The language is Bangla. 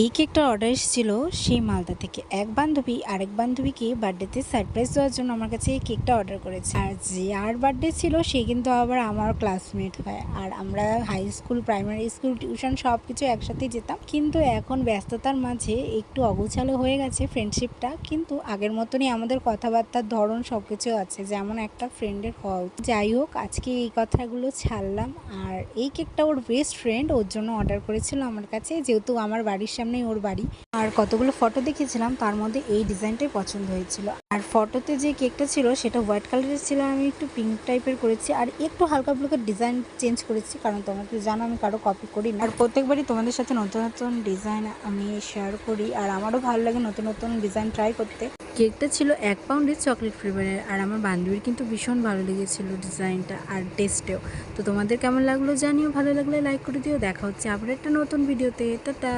এই কেকটার অর্ডার এসেছিল সেই মালদা থেকে। এক বান্ধবী আরেক বান্ধবীকে বার্থডেতে সারপ্রাইজ দেওয়ার জন্য আমার কাছে এই কেকটা অর্ডার করেছে। আর যে আর বার্থডে ছিল সে কিন্তু আবার আমার ক্লাসমেট হয়। আর আমরা high school, primary school, tuition সব কিছু একসাথেই যেতাম। কিন্তু এখন ব্যস্ততার মাঝে একটু অগোছালো হয়ে গেছে ফ্রেন্ডশিপটা, কিন্তু আগের মতনই আমাদের কথাবার্তার ধরন সব কিছু আছে যেমন একটা ফ্রেন্ডের হওয়া উচিত। যাই হোক, আজকে এই কথাগুলো ছাড়লাম। আর এই কেকটা ওর বেস্ট ফ্রেন্ড ওর জন্য অর্ডার করেছিল আমার কাছে, যেহেতু আমার বাড়ির সামনেই ওর বাড়ি। আর কতগুলো ফটো দেখেছিলাম, তার মধ্যে এই ডিজাইনটাই পছন্দ হয়েছিল। আর ফটোতে যে কেকটা ছিল সেটা হোয়াইট কালারের ছিল, আমি একটু পিঙ্ক টাইপের করেছি আর একটু হালকা ফুলকা ডিজাইন চেঞ্জ করেছি, কারণ তোমরা তো জানো আমি কারো কপি করি না। আর প্রত্যেকবারই তোমাদের সাথে নতুন নতুন ডিজাইন আমি শেয়ার করি, আর আমারও ভালো লাগে নতুন নতুন ডিজাইন ট্রাই করতে। কেকটা ছিল 1 পাউন্ডের চকলেট ফ্লেভারের, আর আমার বান্ধবীর কিন্তু ভীষণ ভালো লেগেছিল ডিজাইনটা আর টেস্টেও। তো তোমাদের কেমন লাগলো জানিও, ভালো লাগলে লাইক করে দিও। দেখা হচ্ছে আবার একটা নতুন ভিডিওতে। টাটা।